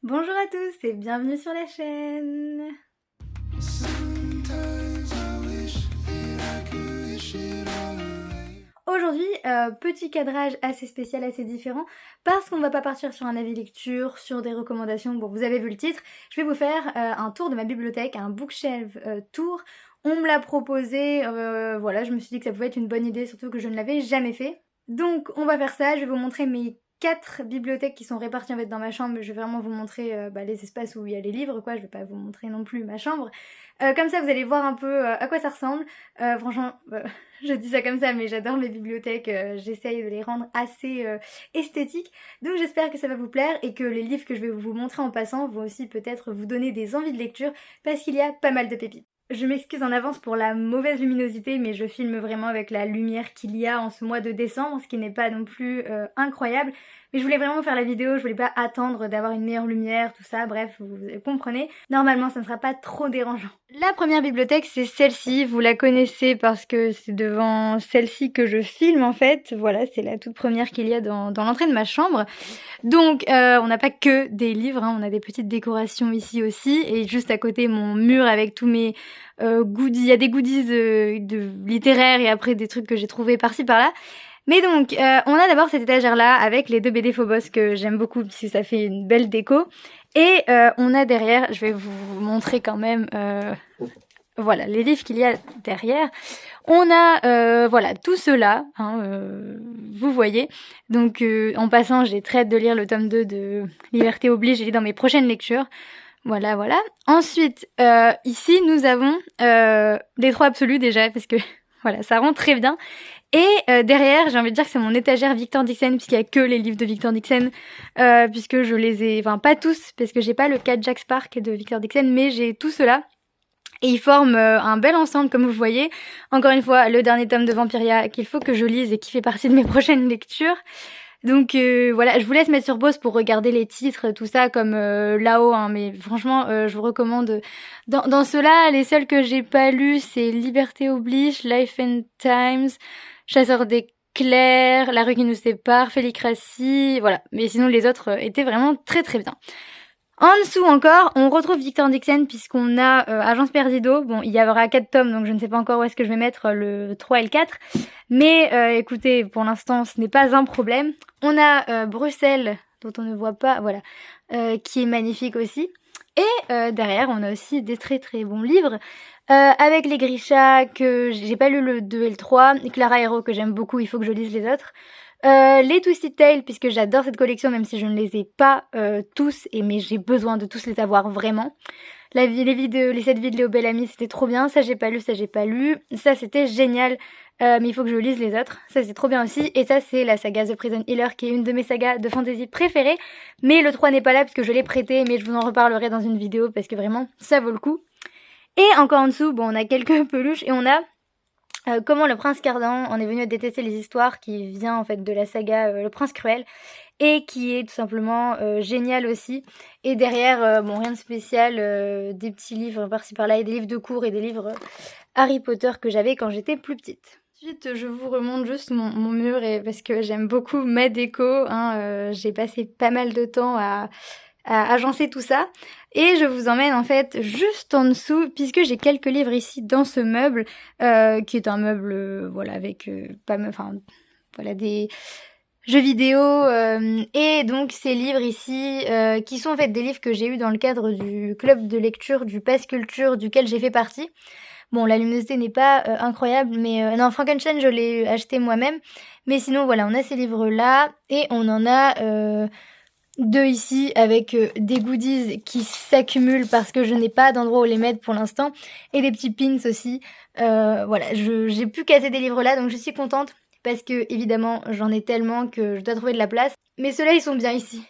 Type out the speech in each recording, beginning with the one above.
Bonjour à tous et bienvenue sur la chaîne. Aujourd'hui, petit cadrage assez spécial, assez différent, parce qu'on va pas partir sur un avis lecture, sur des recommandations, bon vous avez vu le titre, je vais vous faire un tour de ma bibliothèque, un bookshelf tour. On me l'a proposé, voilà, je me suis dit que ça pouvait être une bonne idée, surtout que je ne l'avais jamais fait. Donc on va faire ça, je vais vous montrer mes 4 bibliothèques qui sont réparties en fait dans ma chambre. Je vais vraiment vous montrer les espaces où il y a les livres, quoi. Je vais pas vous montrer non plus ma chambre. Comme ça, vous allez voir un peu à quoi ça ressemble. Franchement, je dis ça comme ça, mais j'adore mes bibliothèques. J'essaye de les rendre assez esthétiques. Donc j'espère que ça va vous plaire et que les livres que je vais vous montrer en passant vont aussi peut-être vous donner des envies de lecture parce qu'il y a pas mal de pépites. Je m'excuse en avance pour la mauvaise luminosité, mais je filme vraiment avec la lumière qu'il y a en ce mois de décembre, ce qui n'est pas non plus incroyable. Mais je voulais vraiment faire la vidéo, je voulais pas attendre d'avoir une meilleure lumière, tout ça, bref, vous comprenez. Normalement, ça ne sera pas trop dérangeant. La première bibliothèque, c'est celle-ci, vous la connaissez parce que c'est devant celle-ci que je filme en fait. Voilà, c'est la toute première qu'il y a dans l'entrée de ma chambre. Donc, on n'a pas que des livres, hein, on a des petites décorations ici aussi. Et juste à côté, mon mur avec tous mes goodies. Il y a des goodies de littéraires et après des trucs que j'ai trouvés par-ci par-là. Mais donc, on a d'abord cette étagère-là avec les 2 BD Phobos que j'aime beaucoup puisque ça fait une belle déco. Et on a derrière, je vais vous montrer quand même, voilà, les livres qu'il y a derrière. On a, voilà, tout cela, hein, vous voyez. Donc, en passant, j'ai très hâte de lire le tome 2 de Liberté oblige, je lis dans mes prochaines lectures. Voilà, voilà. Ensuite, ici, nous avons les 3 absolus déjà, parce que voilà, ça rend très bien. Et derrière, j'ai envie de dire que c'est mon étagère Victor Dixon, puisqu'il y a que les livres de Victor Dixon, puisque je les ai, enfin pas tous, parce que j'ai pas le cas de Jack Spark de Victor Dixon, mais j'ai tout cela. Et ils forment un bel ensemble, comme vous voyez. Encore une fois, le dernier tome de Vampiria qu'il faut que je lise et qui fait partie de mes prochaines lectures. Donc voilà, je vous laisse mettre sur pause pour regarder les titres, tout ça, comme là-haut, hein, mais franchement, je vous recommande. Dans ceux-là, les seuls que j'ai pas lus, c'est Liberté oblige, Life and Times, Chasseur d'éclairs, La rue qui nous sépare, Félicratie, voilà. Mais sinon, les autres étaient vraiment très très bien. En dessous encore, on retrouve Victor Dixon puisqu'on a Agence Perdido. Bon, il y aura 4 tomes, donc je ne sais pas encore où est-ce que je vais mettre le 3 et le 4. Mais écoutez, pour l'instant, ce n'est pas un problème. On a Bruxelles, dont on ne voit pas, voilà, qui est magnifique aussi. Et derrière, on a aussi des très très bons livres. Avec les Grisha, que j'ai pas lu le 2 et le 3. Et Clara Hero, que j'aime beaucoup, il faut que je lise les autres. Les Twisted Tales, puisque j'adore cette collection, même si je ne les ai pas tous, mais j'ai besoin de tous les avoir vraiment. Les 7 vies de Léo Bellamy, c'était trop bien. Ça, j'ai pas lu, ça, j'ai pas lu. Ça, c'était génial. Mais il faut que je lise les autres. Ça, c'est trop bien aussi. Et ça, c'est la saga The Prison Healer, qui est une de mes sagas de fantasy préférées. Mais le 3 n'est pas là, puisque je l'ai prêté, mais je vous en reparlerai dans une vidéo, parce que vraiment, ça vaut le coup. Et encore en dessous, bon, on a quelques peluches, et on a comment le prince Cardan en est venu à détester les histoires, qui vient en fait de la saga Le Prince Cruel, et qui est tout simplement génial aussi. Et derrière, bon, rien de spécial, des petits livres par-ci par-là, et des livres de cours et des livres Harry Potter que j'avais quand j'étais plus petite. Ensuite, je vous remonte juste mon mur, et parce que j'aime beaucoup ma déco, hein, j'ai passé pas mal de temps à agencer tout ça. Et je vous emmène en fait juste en dessous, puisque j'ai quelques livres ici dans ce meuble, qui est un meuble, voilà, avec voilà, des jeux vidéo, et donc ces livres ici, qui sont en fait des livres que j'ai eu dans le cadre du club de lecture du Pass Culture, duquel j'ai fait partie. Bon, la luminosité n'est pas incroyable, mais non, Frankenstein, je l'ai acheté moi-même. Mais sinon, voilà, on a ces livres-là, et on en a 2 ici avec des goodies qui s'accumulent parce que je n'ai pas d'endroit où les mettre pour l'instant, et des petits pins aussi. Voilà, j'ai pu casser des livres là, donc je suis contente parce que évidemment j'en ai tellement que je dois trouver de la place. Mais ceux-là, ils sont bien ici.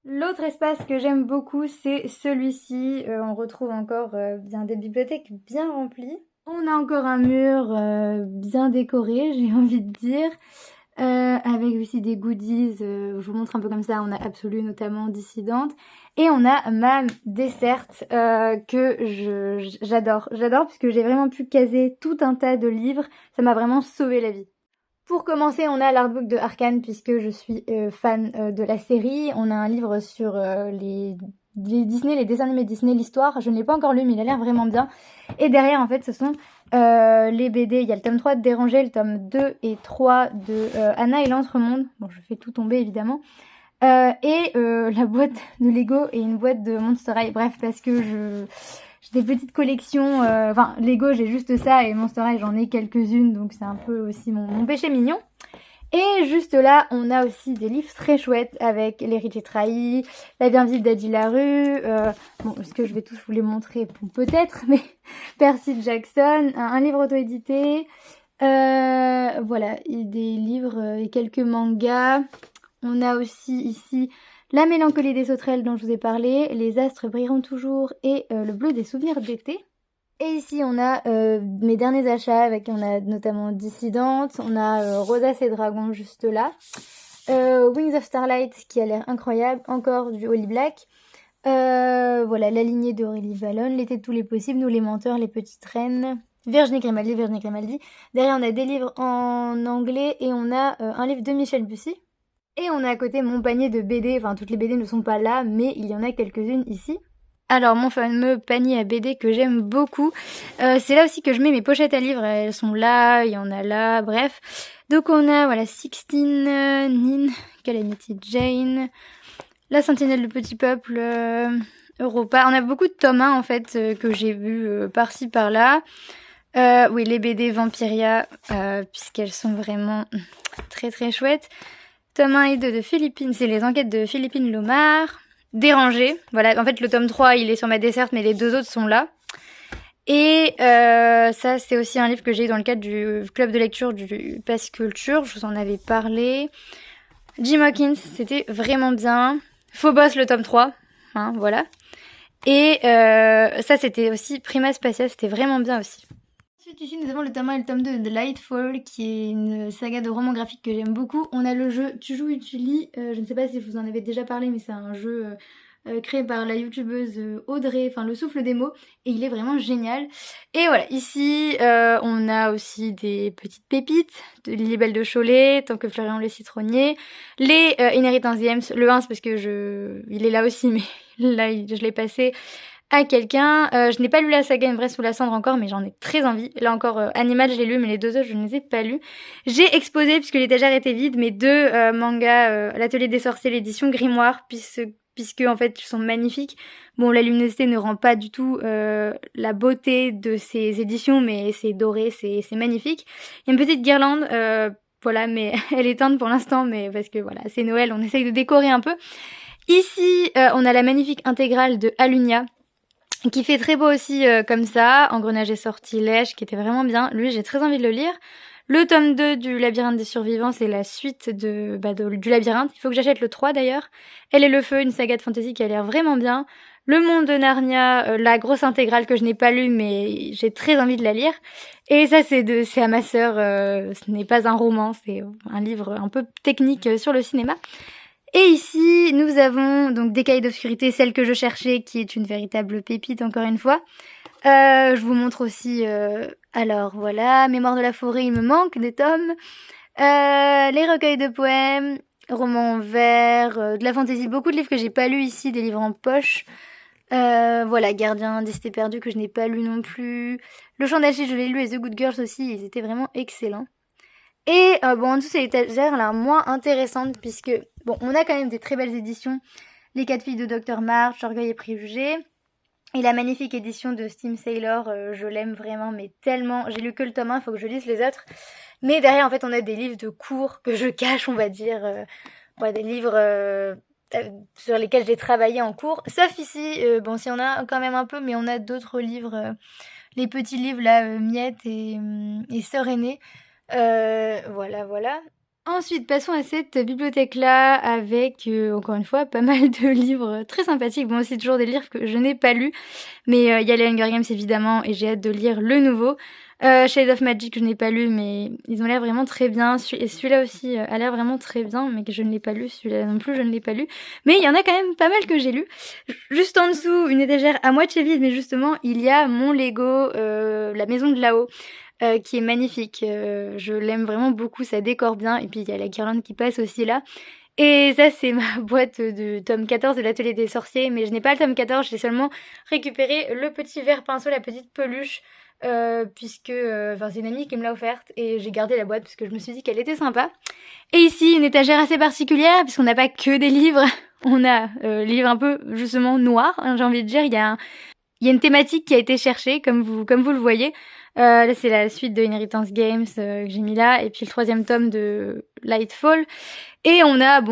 L'autre espace que j'aime beaucoup, c'est celui-ci. On retrouve encore bien des bibliothèques bien remplies. On a encore un mur bien décoré, j'ai envie de dire. Avec aussi des goodies, je vous montre un peu comme ça, on a Absolu notamment, Dissidente, et on a ma desserte que j'adore puisque j'ai vraiment pu caser tout un tas de livres, ça m'a vraiment sauvé la vie. Pour commencer, on a l'artbook de Arcane puisque je suis fan de la série. On a un livre sur les Disney, les dessins animés Disney, l'histoire, je ne l'ai pas encore lu, mais il a l'air vraiment bien. Et derrière, en fait, ce sont les BD. Il y a le tome 3 de Déranger, le tome 2 et 3 de Anna et l'Entremonde. Bon, je fais tout tomber, évidemment. Et la boîte de Lego et une boîte de Monster High. Bref, parce que j'ai des petites collections. Enfin, Lego, j'ai juste ça, et Monster High, j'en ai quelques-unes, donc c'est un peu aussi mon péché mignon. Et juste là, on a aussi des livres très chouettes avec L'héritier trahi, La bien vivre d'Adji Larue. Bon, est-ce que je vais tous vous les montrer? Peut-être, mais Percy Jackson, un livre auto-édité. Voilà, et des livres et quelques mangas. On a aussi ici La mélancolie des sauterelles dont je vous ai parlé, Les astres brilleront toujours et Le bleu des souvenirs d'été. Et ici, on a mes derniers achats, on a notamment Dissidente, on a Rosas et Dragons juste là, Wings of Starlight qui a l'air incroyable, encore du Holly Black, voilà, La lignée d'Aurélie Vallon, L'été de tous les possibles, Nous les menteurs, Les petites reines, Virginie Grimaldi. Derrière, on a des livres en anglais et on a un livre de Michel Bussy. Et on a à côté mon panier de BD, enfin toutes les BD ne sont pas là, mais il y en a quelques-unes ici. Alors mon fameux panier à BD que j'aime beaucoup, c'est là aussi que je mets mes pochettes à livres, elles sont là, il y en a là, bref. Donc on a voilà Sixteen, Nin, Calamity Jane, La Sentinelle du Petit Peuple, Europa. On a beaucoup de tomes 1 en fait que j'ai vus par-ci par-là. Oui, les BD Vampiria, puisqu'elles sont vraiment très très chouettes. Tome 1 et 2 de Philippine, c'est les enquêtes de Philippine Lomar. Dérangé, voilà, en fait le tome 3 il est sur ma desserte mais les deux autres sont là. Et ça c'est aussi un livre que j'ai eu dans le cadre du club de lecture du Pass Culture, je vous en avais parlé. Jim Hawkins, c'était vraiment bien. Phobos le tome 3, hein, voilà. Et ça c'était aussi Prima Spacia, c'était vraiment bien aussi. Ensuite ici nous avons le tome 1 et le tome 2 de Lightfall qui est une saga de romans graphiques que j'aime beaucoup. On a le jeu Tu joues et tu lis, je ne sais pas si je vous en avais déjà parlé mais c'est un jeu créé par la youtubeuse Audrey, enfin le souffle des mots, et il est vraiment génial. Et voilà, ici on a aussi des petites pépites de Lilibelle de Cholet, Tant que Florian le citronnier, les Inheritance the Ems, le 1 c'est parce que il est là aussi mais là je l'ai passé à quelqu'un. Je n'ai pas lu la saga Une vraie sous la cendre encore, mais j'en ai très envie. Là encore, Animal, je l'ai lu, mais les deux autres, je ne les ai pas lus. J'ai exposé, puisque l'étagère était vide, mes deux mangas, L'Atelier des sorciers, l'édition Grimoire, puisque en fait, ils sont magnifiques. Bon, la luminosité ne rend pas du tout la beauté de ces éditions, mais c'est doré, c'est magnifique. Il y a une petite guirlande, voilà, mais elle est teinte pour l'instant, mais parce que voilà, c'est Noël, on essaye de décorer un peu. Ici, on a la magnifique intégrale de Alunia, qui fait très beau aussi comme ça, Engrenage et sortilège, qui était vraiment bien. Lui, j'ai très envie de le lire. Le tome 2 du Labyrinthe des survivants, c'est la suite du Labyrinthe. Il faut que j'achète le 3 d'ailleurs. Elle et le feu, une saga de fantasy qui a l'air vraiment bien. Le monde de Narnia, la grosse intégrale que je n'ai pas lue, mais j'ai très envie de la lire. Et ça, c'est à ma sœur. Ce n'est pas un roman, c'est un livre un peu technique sur le cinéma. Et ici, nous avons donc Des cahiers d'obscurité, celle que je cherchais, qui est une véritable pépite encore une fois. Je vous montre aussi, alors voilà, Mémoire de la forêt, il me manque des tomes. Les recueils de poèmes, romans en vers, de la fantaisie, beaucoup de livres que j'ai pas lus ici, des livres en poche. Voilà, Gardien des cités perdues que je n'ai pas lu non plus. Le Chant d'Achille, je l'ai lu, et The Good Girls aussi, ils étaient vraiment excellents. Et bon, en dessous, c'est l'étagère là moins intéressante puisque, bon, on a quand même des très belles éditions. Les 4 filles de Dr. March, Orgueil et préjugés. Et la magnifique édition de Steam Sailor, je l'aime vraiment, mais tellement. J'ai lu que le tome 1, il faut que je lise les autres. Mais derrière, en fait, on a des livres de cours que je cache, on va dire. Ouais, des livres sur lesquels j'ai travaillé en cours. Sauf ici, bon, si on a quand même un peu, mais on a d'autres livres. Les petits livres là, Miette et Sœur aînée. Voilà. Ensuite, passons à cette bibliothèque-là avec, encore une fois, pas mal de livres très sympathiques. Bon, c'est toujours des livres que je n'ai pas lus, mais il y a les Hunger Games évidemment, et j'ai hâte de lire le nouveau. Shades of Magic, que je n'ai pas lu, mais ils ont l'air vraiment très bien. Et celui-là aussi a l'air vraiment très bien, mais que je ne l'ai pas lu. Celui-là non plus, je ne l'ai pas lu. Mais il y en a quand même pas mal que j'ai lu. Juste en dessous, une étagère à moitié vide, mais justement, il y a mon Lego, la maison de là-haut. Qui est magnifique, je l'aime vraiment beaucoup, ça décore bien, et puis il y a la guirlande qui passe aussi là, Et ça, c'est ma boîte de tome 14 de l'Atelier des Sorciers, mais je n'ai pas le tome 14, j'ai seulement récupéré le petit verre pinceau, la petite peluche, puisque c'est une amie qui me l'a offerte, et j'ai gardé la boîte parce que je me suis dit qu'elle était sympa. Et ici, une étagère assez particulière, puisqu'on n'a pas que des livres, on a livres un peu, justement, noirs, hein, j'ai envie de dire, il y a une thématique qui a été cherchée, comme vous le voyez. Là, c'est la suite de Inheritance Games que j'ai mis là, et puis le 3e tome de Lightfall. Et on a,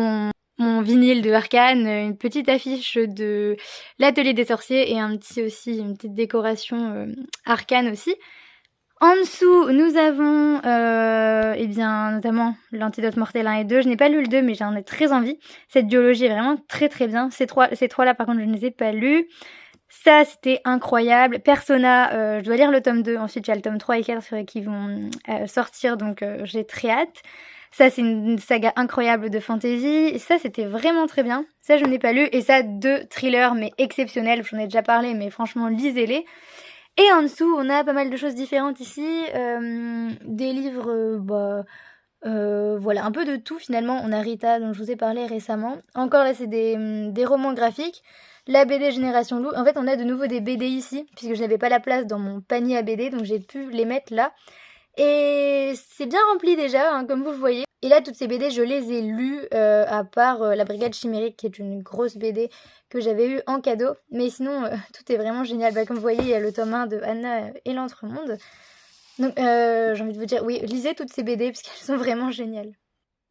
mon vinyle de Arcane, une petite affiche de l'Atelier des Sorciers et une petite décoration Arcane aussi. En dessous, nous avons notamment l'Antidote Mortel 1 et 2. Je n'ai pas lu le 2, mais j'en ai très envie. Cette duologie est vraiment très très bien. Ces trois-là, par contre, je ne les ai pas lus. Ça, c'était incroyable. Persona, je dois lire le tome 2. Ensuite, il y a le tome 3 et 4 qui vont sortir, donc j'ai très hâte. Ça, c'est une saga incroyable de fantasy. Ça, c'était vraiment très bien. Ça, je n'ai pas lu. Et ça, 2 thrillers, mais exceptionnels. J'en ai déjà parlé, mais franchement, lisez-les. Et en dessous, on a pas mal de choses différentes ici. Des livres, voilà, un peu de tout finalement. On a Rita, dont je vous ai parlé récemment. Encore là, c'est des romans graphiques. La BD Génération Loup. En fait, on a de nouveau des BD ici, puisque je n'avais pas la place dans mon panier à BD, donc j'ai pu les mettre là. Et c'est bien rempli déjà, hein, comme vous le voyez. Et là, toutes ces BD, je les ai lues, à part La Brigade Chimérique, qui est une grosse BD que j'avais eue en cadeau. Mais sinon, tout est vraiment génial. Comme vous voyez, il y a le tome 1 de Anna et l'Entremonde. Donc, j'ai envie de vous dire, oui, lisez toutes ces BD, parce qu'elles sont vraiment géniales.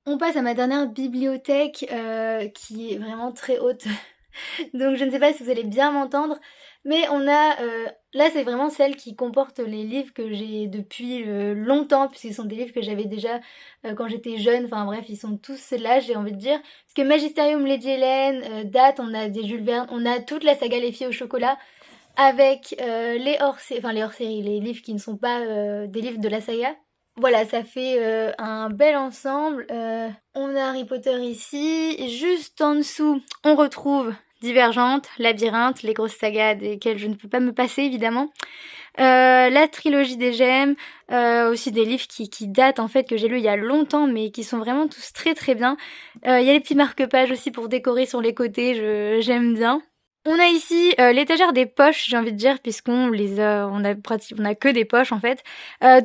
On passe à ma dernière bibliothèque, qui est vraiment très haute. Donc je ne sais pas si vous allez bien m'entendre, mais on a, là c'est vraiment celle qui comporte les livres que j'ai depuis longtemps, puisqu'ils sont des livres que j'avais déjà quand j'étais jeune, enfin bref, ils sont tous là, j'ai envie de dire. Parce que Magisterium, Lady Hélène, Date, on a des Jules Verne, on a toute la saga Les Filles au chocolat, avec les hors-séries, les livres qui ne sont pas des livres de la saga. Voilà, ça fait un bel ensemble. On a Harry Potter ici. Juste en dessous, on retrouve Divergente, Labyrinthe, les grosses sagas desquelles je ne peux pas me passer évidemment. La trilogie des gemmes, aussi des livres qui datent en fait, que j'ai lus il y a longtemps, mais qui sont vraiment tous très très bien. Il y a les petits marque-pages aussi pour décorer sur les côtés, j'aime bien. On a ici l'étagère des poches, j'ai envie de dire, puisqu'on on a que des poches en fait.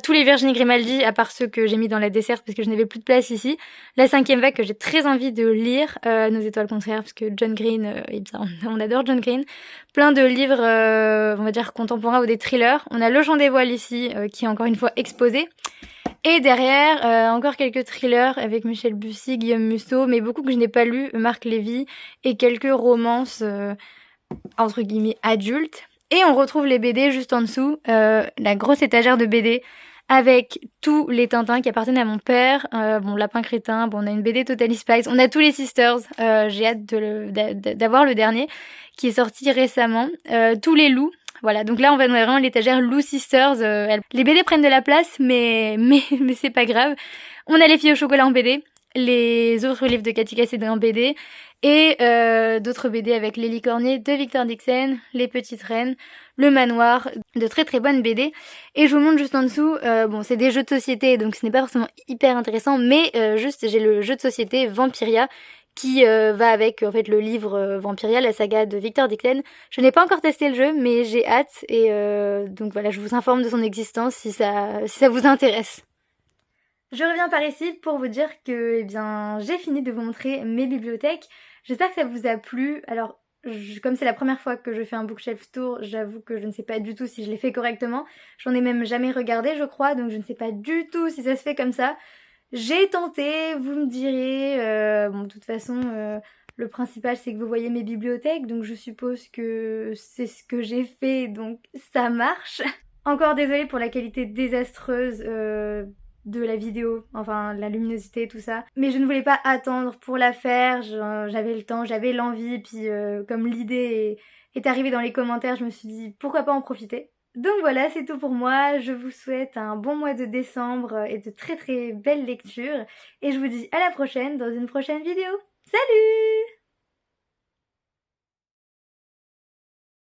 Tous les Virginie Grimaldi, à part ceux que j'ai mis dans la desserte parce que je n'avais plus de place ici. La 5e vague que j'ai très envie de lire, Nos étoiles contraires, parce que John Green, on adore John Green. Plein de livres, on va dire contemporains ou des thrillers. On a Le Chant des voiles ici, qui est encore une fois exposé. Et derrière, encore quelques thrillers avec Michel Bussy, Guillaume Musso, mais beaucoup que je n'ai pas lus, Marc Lévy, et quelques romances entre guillemets adultes. Et on retrouve les BD juste en dessous, la grosse étagère de BD avec tous les Tintins qui appartiennent à mon père. Lapin Crétin, on a une BD Totally Spies, on a tous les Sisters, j'ai hâte d'avoir le dernier qui est sorti récemment, tous les loups. Voilà, donc là on a vraiment l'étagère Lou Sisters. Les BD prennent de la place, mais c'est pas grave. On a Les Filles au chocolat en BD, les autres livres de Cathy Cassidy en BD, et d'autres BD avec Les Licorniers de Victor Dixon, Les Petites Reines, Le Manoir, de très très bonnes BD. Et je vous montre juste en dessous, c'est des jeux de société, donc ce n'est pas forcément hyper intéressant, mais juste j'ai le jeu de société Vampiria, qui va avec en fait le livre Vampiria, la saga de Victor Dixon. Je n'ai pas encore testé le jeu, mais j'ai hâte, et donc voilà, je vous informe de son existence si ça vous intéresse. Je reviens par ici pour vous dire que j'ai fini de vous montrer mes bibliothèques. J'espère que ça vous a plu. Alors, comme c'est la première fois que je fais un bookshelf tour, j'avoue que je ne sais pas du tout si je l'ai fait correctement. J'en ai même jamais regardé, je crois, donc je ne sais pas du tout si ça se fait comme ça. J'ai tenté, vous me direz. De toute façon, le principal c'est que vous voyez mes bibliothèques, donc je suppose que c'est ce que j'ai fait, donc ça marche. Encore désolée pour la qualité désastreuse de la vidéo, enfin la luminosité, tout ça. Mais je ne voulais pas attendre pour la faire, j'avais le temps, j'avais l'envie, puis comme l'idée est arrivée dans les commentaires, je me suis dit pourquoi pas en profiter. Donc voilà, c'est tout pour moi, je vous souhaite un bon mois de décembre et de très très belles lectures, et je vous dis à la prochaine dans une prochaine vidéo. Salut!